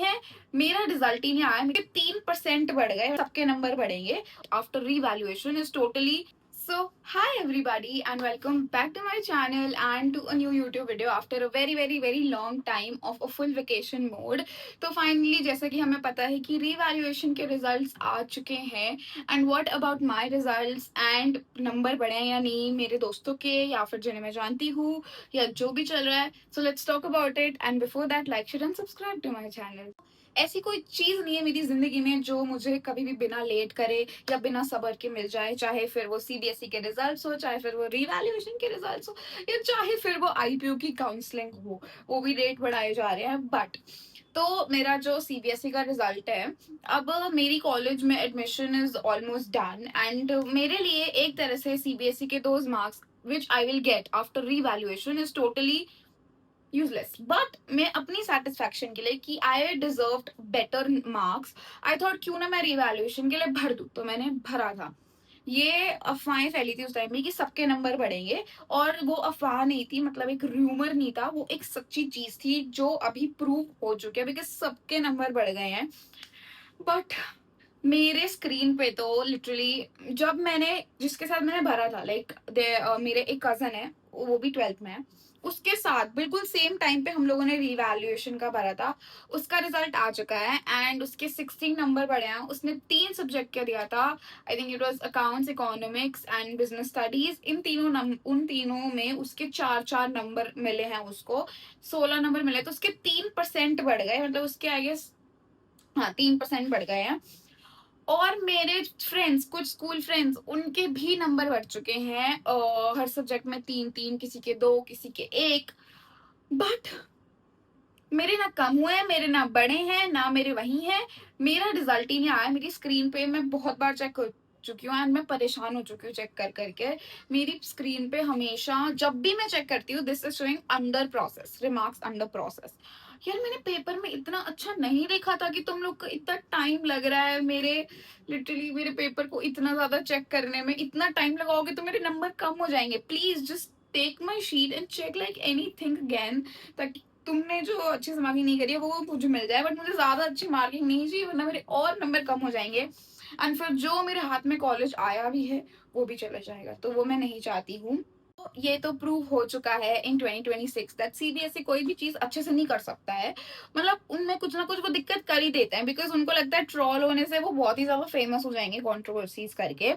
है, मेरा रिजल्ट ही नहीं आया, मेरे 3% बढ़ गए, सबके नंबर बढ़ेंगे after revaluation is totally. So, hi everybody and welcome back to my channel and to a new YouTube video after a very long time of a full vacation mode. तो finally जैसा कि हमें पता है कि revaluation के results आ चुके हैं and what about my results and number बढ़े हैं या नहीं मेरे दोस्तों के या फिर जिन्हें मैं जानती हूँ या जो भी चल रहा है. So let's talk about it and before that like, share and subscribe to my channel. ऐसी कोई चीज नहीं है मेरी जिंदगी में जो मुझे कभी भी बिना लेट करे या बिना सबर के मिल जाए, चाहे फिर वो सीबीएसई के रिजल्ट्स हो, चाहे फिर वो रिवैल्यूएशन के रिजल्ट्स हो, या चाहे फिर वो आईपीओ की काउंसलिंग हो. वो भी रेट बढ़ाए जा रहे हैं. बट तो मेरा जो सीबीएसई का रिजल्ट है, अब मेरी कॉलेज में admission is almost done and मेरे लिए एक तरह से सीबीएसई के those marks which I will get after revaluation is totally useless. But मैं अपनी सेटिस्फैक्शन के लिए कि I deserved better marks, I thought क्यों ना मैं रिवैल्यूएशन के लिए भर दूं. तो मैंने भरा था. ये अफवाहें फैली थी उस टाइम में कि सबके नंबर बढ़ेंगे, और वो अफवाह नहीं थी, मतलब एक रूमर नहीं था, वो एक सच्ची चीज थी जो अभी प्रूव हो चुकी है बिकॉज सबके नंबर बढ़ गए हैं. बट मेरे स्क्रीन पे तो लिटरली जब मैंने जिसके साथ मैंने भरा था लाइक मेरे एक कजन है, वो भी 12th में है, उसके साथ बिल्कुल सेम टाइम पे हम लोगों ने रिवैल्यूएशन का भरा था. उसका रिजल्ट आ चुका है एंड उसके 16 नंबर बढ़े हैं. उसने 3 सब्जेक्ट का दिया था. I think it was accounts, economics and business studies. उन तीनों में उसके 4 नंबर मिले हैं. उसको 16 नंबर मिले तो उसके 3% बढ़ गए, मतलब उसके आई गेस हाँ 3% बढ़ गए हैं. और मेरे फ्रेंड्स, कुछ स्कूल फ्रेंड्स, उनके भी नंबर बढ़ चुके हैं हर सब्जेक्ट में 3, किसी के 2, किसी के 1. बट मेरे ना कम हुए हैं, मेरे ना बढ़े हैं, ना मेरे वही हैं. मेरा रिजल्ट ही नहीं आया. मेरी स्क्रीन पे मैं बहुत बार चेक कर चुकी हूँ एंड मैं परेशान हो चुकी हूँ चेक कर करके. मेरी स्क्रीन पे हमेशा जब भी मैं चेक करती हूँ this is showing under process, remarks under process. यार मैंने पेपर में इतना अच्छा नहीं लिखा था कि तुम लोग को इतना टाइम लग रहा है. लिटरली मेरे पेपर को इतना ज्यादा चेक करने में इतना टाइम लगाओगे तो मेरे नंबर कम हो जाएंगे. Please just take my sheet and check like anything again, ताकि तुमने जो अच्छी से मार्किंग नहीं करी है वो मुझे मिल जाए. बट मुझे ज्यादा अच्छी मार्किंग नहीं चाहिए वरना मेरे और नंबर कम हो जाएंगे एंड फिर जो मेरे हाथ में कॉलेज आया भी है वो भी चला जाएगा. तो वो मैं नहीं चाहती हूँ. तो ये तो प्रूव हो चुका है इन 2026 दैट सीबीएसई कोई भी चीज अच्छे से नहीं कर सकता है. मतलब उनमें कुछ ना कुछ वो दिक्कत कर ही देते हैं बिकॉज उनको लगता है ट्रॉल होने से वो बहुत ही ज्यादा फेमस हो जाएंगे कंट्रोवर्सीज करके.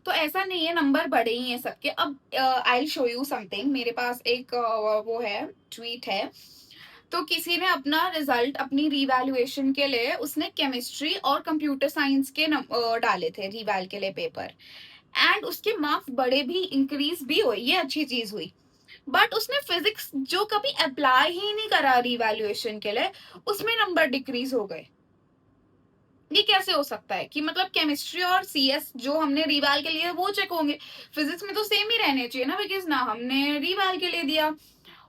तो ऐसा नहीं है, नंबर बढ़े ही हैं सबके. अब I will show you something. मेरे पास एक वो है, ट्वीट है. तो किसी ने अपना रिजल्ट अपनी रिवैल्यूएशन के लिए उसने केमिस्ट्री और कंप्यूटर साइंस के डाले थे रिवैल के लिए पेपर एंड उसके मार्क्स बड़े भी, इंक्रीज भी हुए, ये अच्छी चीज हुई. बट उसने फिजिक्स जो कभी अप्लाई ही नहीं करा रिवैल्यूएशन के लिए, उसमें नंबर डिक्रीज हो गए. ये कैसे हो सकता है कि मतलब केमिस्ट्री और सीएस जो हमने रिवैल के लिए वो चेक होंगे, फिजिक्स में तो सेम ही रहने चाहिए ना बिकॉज ना हमने रिवैल के लिए दिया.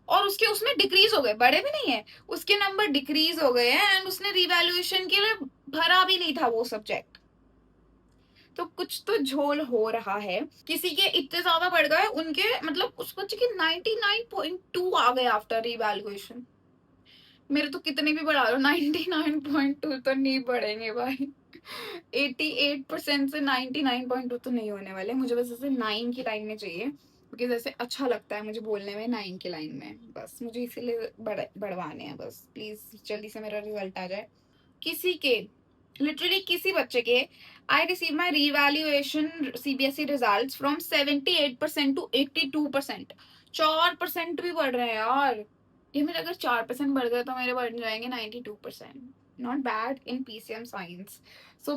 और उसके उसमें डिक्रीज हो गए, बड़े भी नहीं है, उसके नंबर डिक्रीज हो गए हैं एंड उसने रिवैल्यूएशन के लिए भरा भी नहीं था वो सब्जेक्ट. तो कुछ तो झोल हो रहा है. किसी के इतने ज्यादा बढ़ गए, उनके मतलब उस बच्चे के 99.2 आ गए आफ्टर रिवैल्यूएशन. मेरे तो कितने भी बढ़ा लो 99.2 तो नहीं बढ़ेंगे भाई. 88% से 99.2 तो नहीं होने वाले. मुझे बस ऐसे 9 की लाइन में चाहिए क्योंकि जैसे अच्छा लगता है मुझे बोलने में 9 की लाइन में. बस मुझे इसीलिए बढ़वाने हैं. बस प्लीज जल्दी से मेरा रिजल्ट आ जाए. किसी के, लिटरली किसी बच्चे के, I receive my revaluation CBSE result from 78% to 82%. 4% भी बढ़ रहे हैं यार. ये मेरे अगर 4% बढ़ गए तो मेरे बढ़ जाएंगे 92%. Not bad in PCM science. So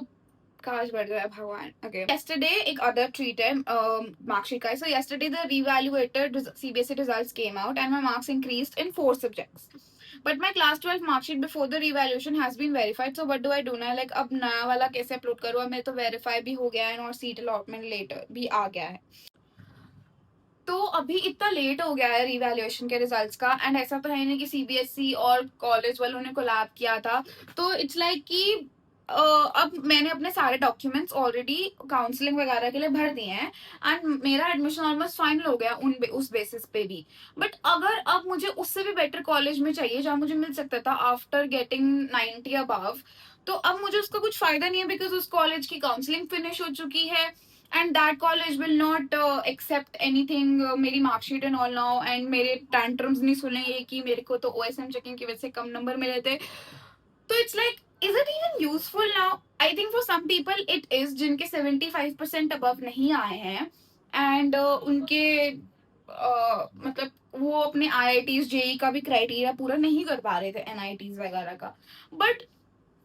काश बढ़ गया भगवान. ओके, yesterday एक अदर ट्रीट है मार्कशीट का. So yesterday the reevaluated CBSE results came out and my marks increased in 4 subjects. But my class 12 mark sheet before the revaluation has been verified. So what do I do now? Like अब नया वाला कैसे upload करूँ? अब मेरे तो verify भी हो गया है और सीट अलॉटमेंट लेटर भी आ गया है. तो अभी इतना लेट हो गया है रिवैल्यूएशन के रिजल्ट्स का एंड ऐसा तो है नहीं कि सीबीएसई और कॉलेज वालों ने कोलैब किया था. तो इट्स लाइक कि अब मैंने अपने सारे डॉक्यूमेंट्स ऑलरेडी काउंसलिंग वगैरह के लिए भर दिए हैं एंड मेरा एडमिशन ऑलमोस्ट फाइनल हो गया उस बेसिस पे भी। बट अगर अब मुझे उससे भी बेटर कॉलेज में चाहिए जहाँ मुझे मिल सकता था आफ्टर गेटिंग 90 अबव, तो अब मुझे उसका कुछ फायदा नहीं है बिकॉज उस कॉलेज की काउंसलिंग फिनिश हो चुकी है and that college will not accept anything मेरी marksheet and all now, and मेरे टेंट्रम्स नहीं सुनेंगे कि मेरे को तो ओएसएम चेकिंग की वजह से कम नंबर मिले थे। तो it's like, is it even useful now? I think for some people it is, जिनके 75% अबव नहीं आए हैं एंड उनके मतलब वो अपने आईआईटीज जेई का भी क्राइटेरिया पूरा नहीं कर पा रहे थे, एनआईटीज वगैरह का। बट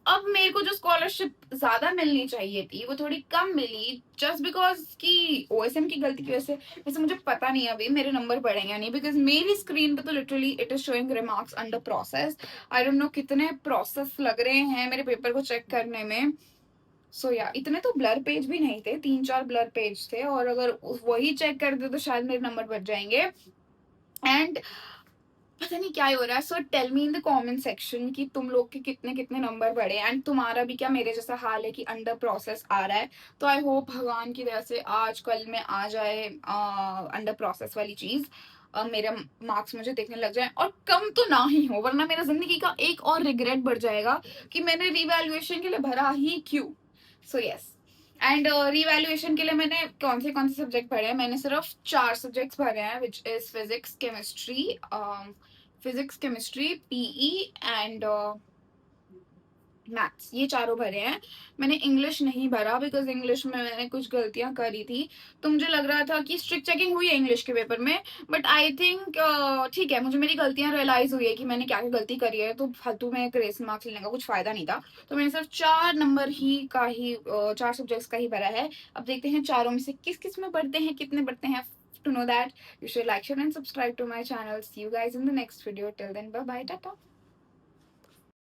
अब मेरे को जो स्कॉलरशिप ज्यादा मिलनी चाहिए थी वो थोड़ी कम मिली जस्ट बिकॉज की ओएसएम की गलती की वजह से। वैसे मुझे पता नहीं अभी मेरे नंबर बढ़ेंगे या नहीं बिकॉज मेरी स्क्रीन पे तो literally it is showing remarks under process. I don't know कितने प्रोसेस लग रहे हैं मेरे पेपर को चेक करने में। सो या इतने तो ब्लर पेज भी नहीं थे, 3-4 ब्लर पेज थे, और अगर वही चेक कर दे तो शायद मेरे नंबर बढ़ जाएंगे। एंड पता नहीं क्या ही हो रहा है। So tell me in the comment section कि तुम लोग के कितने कितने नंबर बढ़े एंड तुम्हारा भी क्या मेरे जैसा हाल है कि अंडर प्रोसेस आ रहा है। तो आई होप भगवान की दया से आज कल में आ जाए अंडर प्रोसेस वाली चीज, मेरे मार्क्स मुझे देखने लग जाए और कम तो ना ही हो, वरना मेरा जिंदगी का एक और रिग्रेट बढ़ जाएगा कि मैंने रिवैल्यूएशन के लिए भरा ही क्यों। सो यस, एंड रिवैल्यूएशन के लिए मैंने कौन से सब्जेक्ट पढ़े हैं? मैंने सिर्फ 4 सब्जेक्ट्स भरे हैं which is physics chemistry PE and maths, ये चारों भरे हैं। मैंने इंग्लिश नहीं भरा बिकॉज इंग्लिश में मैंने कुछ गलतियां करी थी। तो मुझे लग रहा था कि स्ट्रिक्ट चेकिंग हुई है इंग्लिश के पेपर में, बट आई थिंक ठीक है, मुझे मेरी गलतियां रियलाइज हुई है कि मैंने क्या क्या गलती करी है, तो फालतू में ग्रेस मार्क्स लेने का कुछ फायदा नहीं था। तो मैंने सिर्फ 4 नंबर ही का ही 4 सब्जेक्ट्स का ही भरा है। अब देखते हैं चारों में से किस किस में बढ़ते हैं, कितने बढ़ते हैं। To know that, you should like, share and subscribe to my channel. See you guys in the next video. Till then, bye bye, tata.